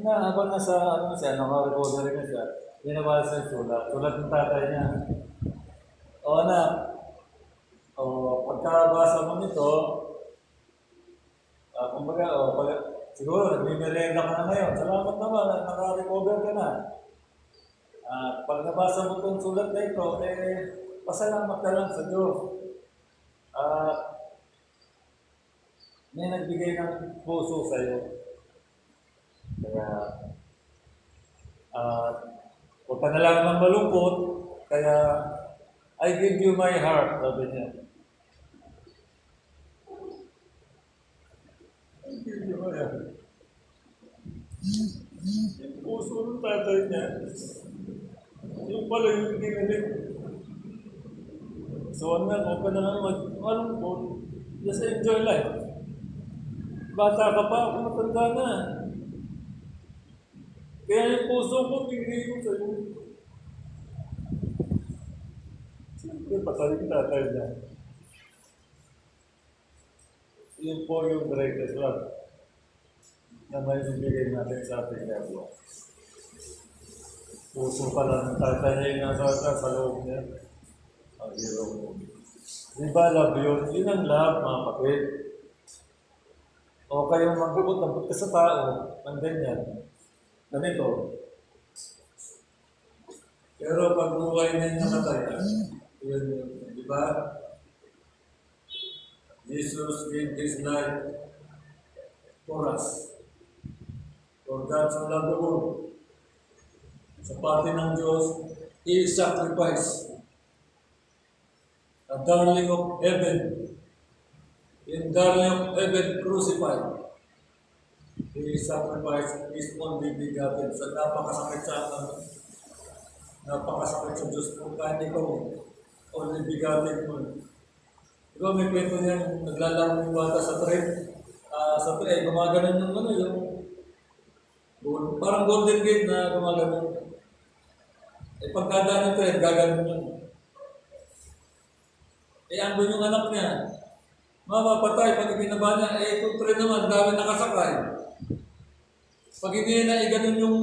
Habang nasa naka-recorder na siya, may nabasa siyang sulat. Sulat ng tatay niya. O anak, pagkabasa mo nito, siguro nagbimerenda ka na ngayon. Salamat naman, naka-recover ka na. Pag nabasa mo itong sulat na ito, pasalamat ka lang sa Diyos. May nagbigay ng puso sa iyo. Kaya, huwag ka na lang ng malungkot. Kaya, I give you my heart, sabi niya. I give you my heart. Yung puso ng tatay niya, yung pala yung ginilig. So, huwag ka na lang malungkot. Just enjoy life. Bata ka pa, ako matanda na. Kaya yung puso ko, bigay ko sa iyo. Siyempre, patay yung tatay niya. Yun po yung greatest love na may bibigay natin sa ating kapwa. Puso pa lang ng tatay niya yung nasa sa loob niya. Ang hero mo. Di ba love yun? Yun ang love, mga kapit. O kayo magbubot ka sa tao, ng ganyan. Ganito. Pero pag buhay na yung namatay, yun, di ba? Jesus gave His life for us. For God so loved the world. Sa parte ng Diyos, He sacrificed. A darling of heaven. In darling of heaven crucified. He sacrificed His only begotten. Sa napakasakit sa atin. Napakasakit sa Diyos kung kahit ikaw, only begotten mo. Ikaw may kwento niyan, naglalaro yung bata sa tren. Gumaganon yung parang Golden Gate na gumaganon. Pagkadaan ng tren, gaganon yun. Andun yung anak niya. Mama, patay, pag ibinaba niya, itong tren naman, dami nakasakay. Pag hindi na ganun yung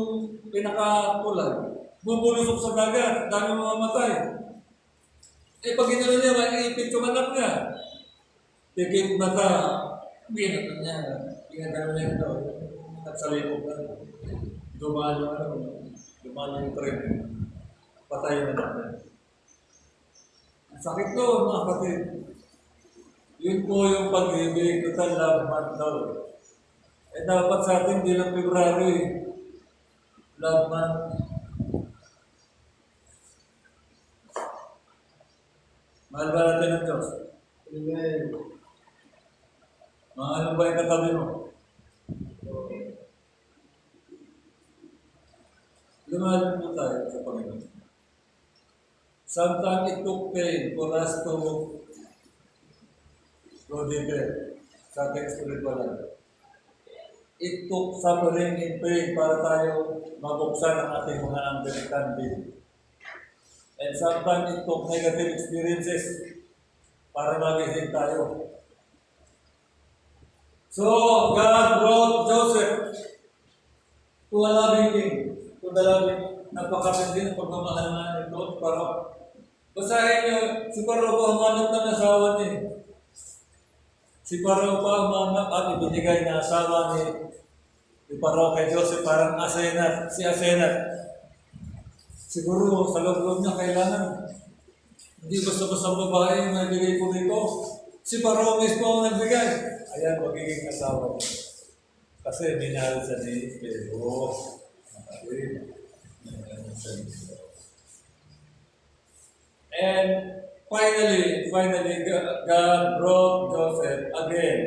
pinakapulan, bubulusok sa dagat, dami mamamatay. Pag ginano niya, maiipit yung anak niya. Tigil mata, binatan niya, pinagano niya ito, at sa likod na. Dumaan yung tren. Patay yung anak niya. Sakit to, mga kapatid. Yun po yung pag-ibig, total love month daw. Eh dapat sa atin, di lang February, love month. Mahal ba natin ang Diyos? Amen. Mga ano ba yung katabi mo? Lumahan po tayo sa Panginoon. Sometimes it took pain for us to go deeper sa ating spiritual life. It took suffering and pain para tayo mabuksan ang ating mga understanding. And sometimes it took negative experiences para magising tayo. So, God brought Joseph to a loving king, to the loving, napakatindi ng pagmamahal na ito. Para basahin niyo, si Paro pa umanap ng asawa niya. Si Paro pa umanap at ibinigay na asawa ni Paro kay Joseph, parang Asenat, si Asenat. Siguro sa loob niya kailangan, hindi basta-basta babae yung nagbigay po dito. Si Paro mismo ang nagbigay. Ayan, magiging asawa niya. Kasi minahal sa ni Pedro. And finally, God brought Joseph again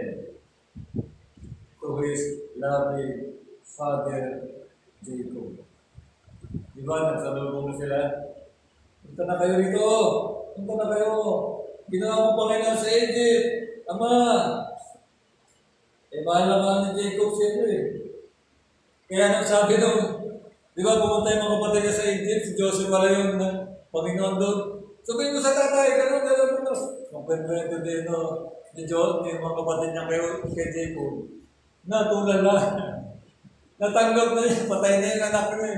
to his loving father Jacob. Di ba, nagsalubong na sila? Punta na kayo rito! Punta na kayo! Ginawa mo Panginoon sa Egypt! Ama! Eh, mahal na mahal ni Jacob siya eh. Kaya nagsabi nung, di ba, pumunta yung mga kapatid niya sa Egypt, si Joseph pala yung Panginoon doon. Sabihin mo sa tatay, gano'n. Kung kwento din ni John, yung mga kapatid niya kay Jacob, natulala. Natanggap na niya, patay na yung anak niya.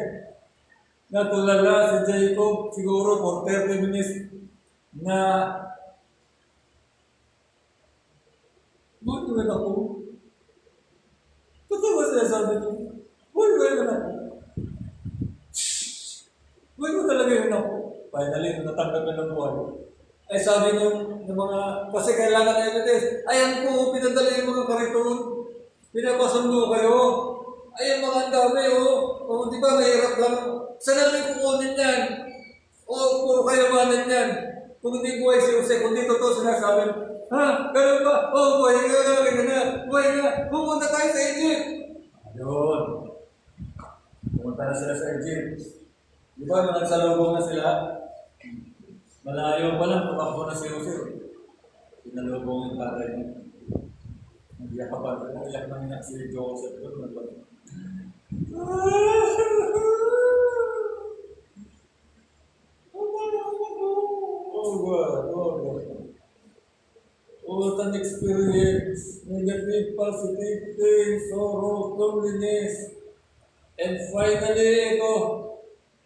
Natulala si Jacob, siguro for 30 minutes, na, buwan naman ako. Totoo ba siya sabi niyo? Buwan naman ako. Buwan mo talaga yun ako. Finally, natanggap na ng buwan. Ay sabi ng mga, kasi kailangan na evidence. Ayan po, pinadala yung mga kariton. Pinapasundo kayo. Ayan mga ang dami, o di ba, mahirap lang. Saan namin kukunin yan? O, puro kayamanan yan. Kung hindi buhay si Jose, kung di totoo sinasabi, ha? Ganun ba? O, buhay nga. Pumunta tayo sa Egypt. Ayun. Pumunta na sila sa Egypt. Di ba, nagsalubong na sila? Malayo pa lang, tumakbo na si Jose. Pinalubong yung tatay niya. Nag-iyak ka pa. Nag-iyak na niya si Joseph. Oh God. What an experience. Negative, positive things, sorrow, loneliness. And finally, ito,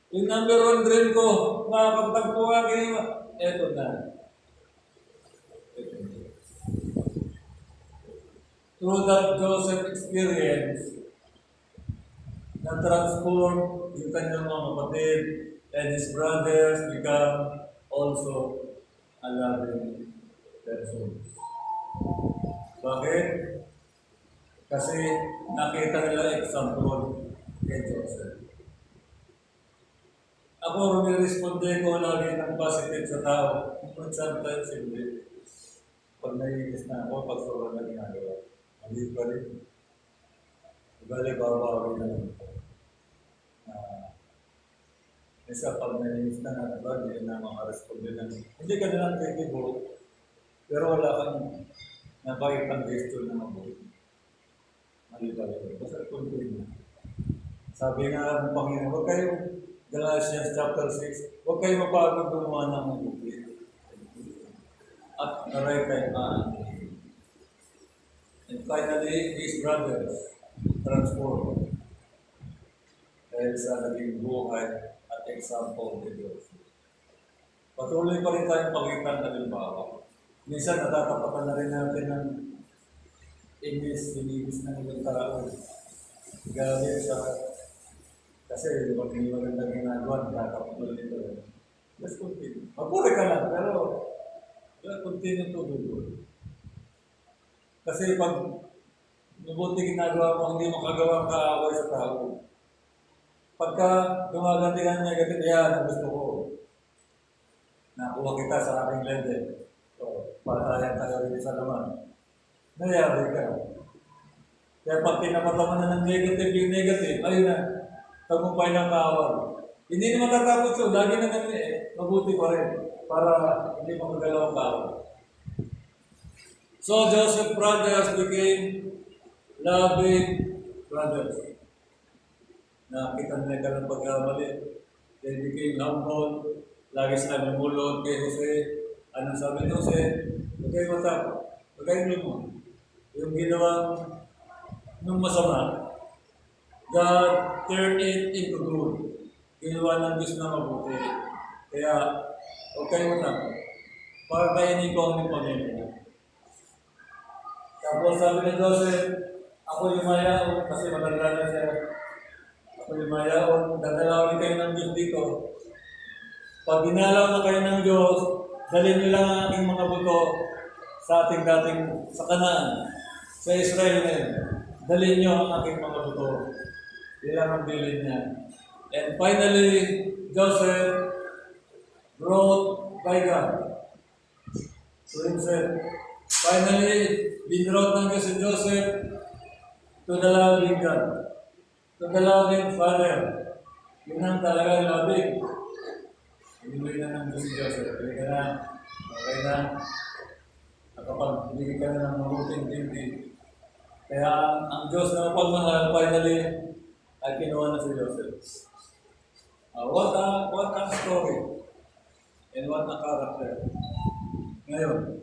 yung number one dream ko, makakapagtagpo aking, eto na. Through that Joseph experience, na-transform yung kanyang mga kapatid and his brothers become also a loving person. Bakit? Kasi nakita nila example kay Joseph. Ako, rumiresponde ko lagi ng positive sa tao. But sometimes, hindi. Pag naiinis na ako, pag sobrang na ginagawa, hindi pa rin. Bale, babawi na lang. Isa pag naiinis na nga, diba, hindi na makaresponde na. Hindi ka na lang kritibo, pero wala kang napakitang gesture na mabuti. Mali ba yun? Basta continue. Sabi nga ng Panginoon, huwag kayo, Galatians chapter 6, huwag kayo mapagod gumawa ng mabuti. At naray kayo And finally, his brothers transformed. Dahil sa naging buhay at example ni Diyos. Patuloy pa rin tayong pagitan na limbawa. Minsan natatapatan na rin natin ng inis na ibang tao. Galing sa, kasi pag hindi magandang ginagawa, nakakapatuloy nito. Let's continue. Mapuri ka lang, pero Kaya continue to do good. Kasi pag mabuti ginagawa mo, hindi mo kagawa kaaway sa tao. Pagka gumaganti ka ng negative, yan ang gusto ko. Nakuha kita sa aking level. So, patayan tayo rin sa laman. Nayari ka. Kaya pag pinapata mo na ng negative, yung negative, ayun na, tagumpay ng kaaway. Hindi naman tatapos yun, lagi na naman mabuti pa rin para hindi magagalaw ang kaaway. So Joseph brothers became loving brothers. Nakita nila ka ng pagkamali. They became humble. Lagi sila namulod kay Jose. Anong sabi ni Jose? Huwag kayo matakot. Huwag kayo mo. Yung ginawang nung masama, God turned it into good. Ginawa ng Diyos na mabuti. Kaya, huwag kayo matakot. Para kainin ko ang Panginoon. Tapos sabi ni Joseph, ako yung mayaon, kasi matanda na siya. Ako yung mayaon, dadalawin kayo ng Diyos dito. Pag dinalaw na kayo ng Diyos, dalhin niyo lang ang aking mga buto sa ating dating sa Kanaan, sa Israel na yun. Dalhin niyo ang aking mga buto. Ilang ang bilin niya. And finally, Joseph wrote by God to himself. Finally, binrote ng Diyos si Joseph to the loving God, to the loving Father. Yun ang talaga loving. Ibigay na ng Diyos si Joseph. Ibigay ka na, okay na, nakapag-ibigay ka na ng mabuting tindi. Kaya ang Diyos na mapagmahal, finally, ay kinuha na si Joseph. What a story and what a character. Ngayon,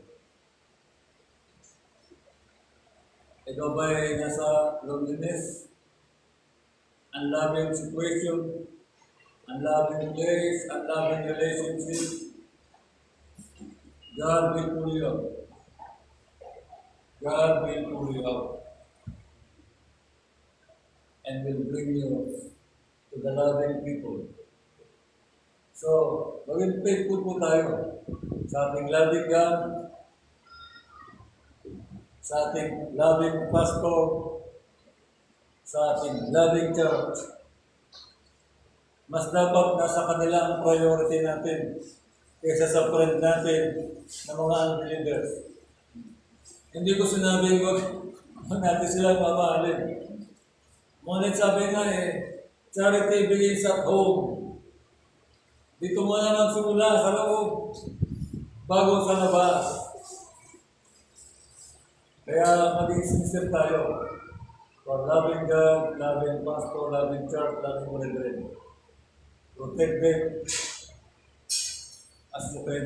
ikaw ba'y nasa loneliness, unloving situation, unloving place, unloving relationship? God will pull you out. God will pull you out. And will bring you to the loving people. So, maging faithful po tayo sa ating loving God, sa ating loving pastor, sa ating loving church. Mas dapat nasa kanila ang priority natin kaysa sa friend natin na mga unbelievers. Hindi ko sinabi wag natin sila mamahalin. Ngunit sabi nga charity begins at home. Dito mo na magsimula sa loob bago sa labas. Kaya maging sincere tayo. For loving God, loving pastor, loving church, loving brethren. Protect them as you can.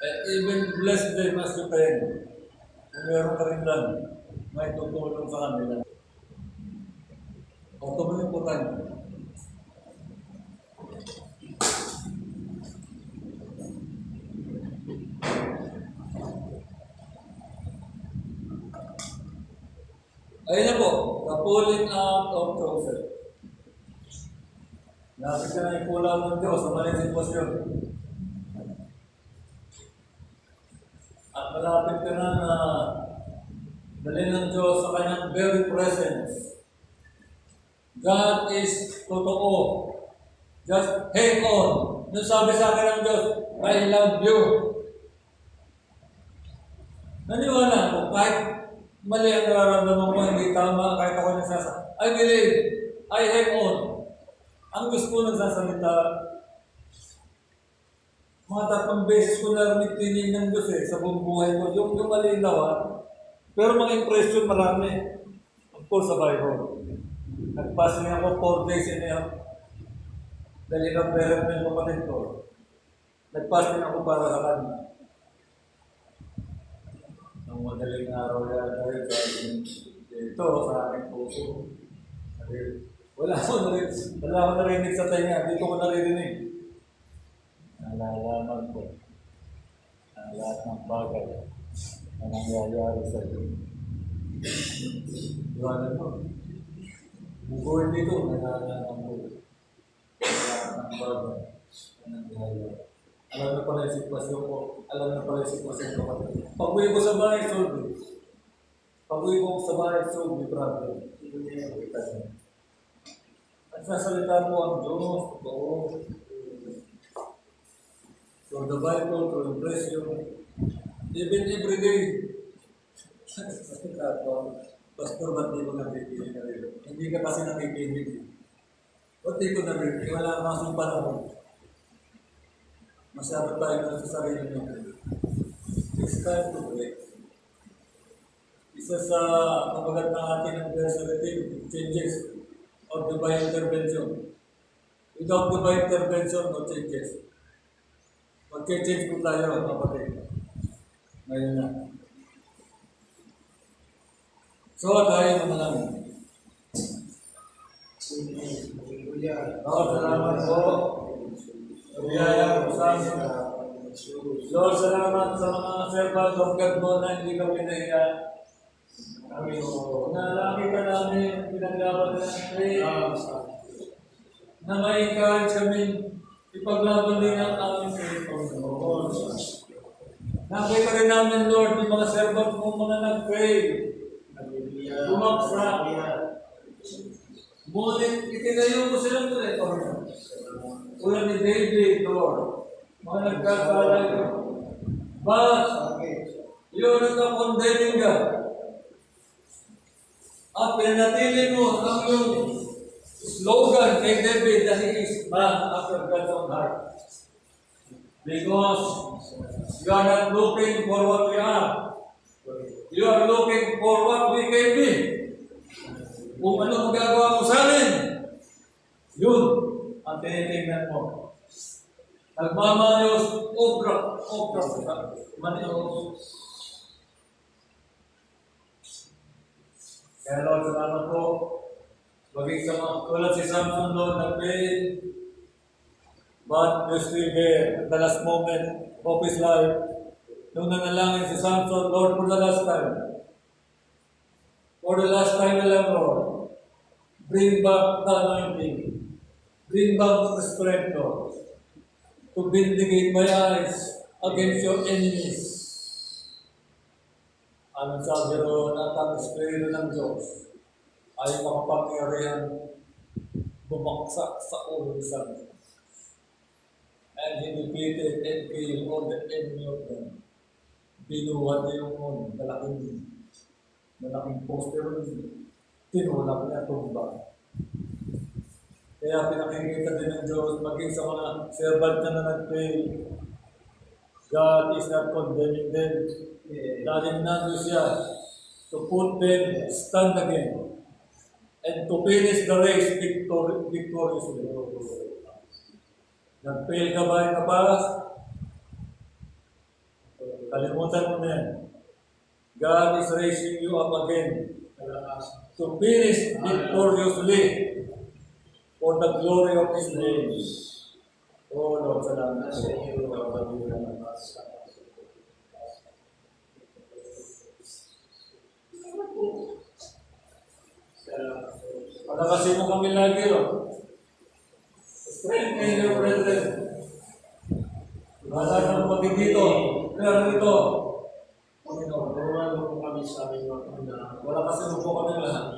And even bless them as you can. Kung meron ka rin lang, may tutulong sa kanila. O tumuloy po tayo. Ayun na po, the pulling out of Joseph. Lapit ka na yung pull out ng Diyos sa maling sitwasyon. At malapit ka na dalhin ng Diyos sa kanyang very presence. God is totoo. Just hang on. Nung sabi sa akin ng Diyos, I love you. Naniwala ako, kahit mali ang nararamdaman ko, hindi tama, kahit ako nagsasalita. I believe, I hang on. Ang Diyos ko nagsasalita, mga 3 beses ko narinig tinig ng Diyos sa buong buhay ko. Yung malinawan, pero mga impression marami. Of course, sa Bible. Nag-pass niya ako 4 days and a half. Dahil ilang ng kapatid ko. Nag-pass din ako para sa kanya. Ang madaling araw yan dahil sa ito, sa aking puso. Wala ko narinig sa tainga. Dito ko naririnig. Nalalaman ko ang lahat ng bagay na nangyayari sa iyo. Iwanan mo. Bukuhin dito, nalalaman ko. Lahat ng bagay na nangyayari. Alam na pala yung sitwasyon ko. Alam na pala yung sitwasyon ko. Pag-uwi ko sa bahay, solve. Pag-uwi ko sa bahay, solve, problem. At sasalita mo ang Diyos, totoo. So the Bible to impress you, even every day. Pastor, ba't di mo nakikinig ka rin? Hindi ka kasi nakikinig. Ba't di ko nakikinig? Wala namang panahon. Masyado tayo na sa sarili niyo. It's time to break. Isa sa mabagat ng ating adversity, changes or divine intervention. Without divine intervention, no changes. Mag-change po tayo, kapatid. Ngayon na. So, tayo naman namin. Lord, salamat po. Biyaya po sa amin. Lord, salamat sa mga servant of God mo na hindi kami nahiya. Nalaki ka namin, pinaglaban na ng na may encourage kami ipaglaban din ang aming faith, Panginoon. Nakita rin namin, Lord, yung mga servant mo mga nag-pray. Bumaksak. Ngunit itinayo mo silang ulit, Panginoon. Tulad ni David, Lord. Mga nagkakalay ko. But, yun ang condemning ka. At pinanatili mo ang iyong slogan kay David that he is man after God's own heart. Because you are not looking for what we are. You are looking for what we can be. Kung ano magagawa mo sa amin, yun ang tinitingnan mo. Nagmamayos, obra, manios. Kaya Lord, salamat po. Maging sa mga tulad si Samson, Lord, nag-pray. But you're still there at the last moment of his life. Nung nanalangin si Samson, Lord, for the last time. For the last time na lang, Lord. Bring back the anointing. Bring back the strength, Lord. To vindicate my eyes against your enemies. Ang sabi ron at ang Espiritu ng Diyos ay makapangyarihan bumaksak sa ulo sa Diyos. And he defeated and killed all the enemy of them. Binuhat niya yung malaking poster, tinulak niya tumba. Kaya pinakikita din ng Diyos maging sa mga servant na nag-pray. God is not condemning them. Dahil nando siya to put them, stand again, and to finish the race victoriously. Nag-fail ka ba in the past? Kalimutan mo na yan. God is raising you up again to finish victoriously for the glory of His name. Oh Lord, salamat sa iyo. Pagkakasi mo kami lagi, Lord. Strengthen your brethren. Wala nang pagig dito. Kaya dito. Panginoon, tulungan mo kami sa aming mga. Wala kasi mo po kami lahat.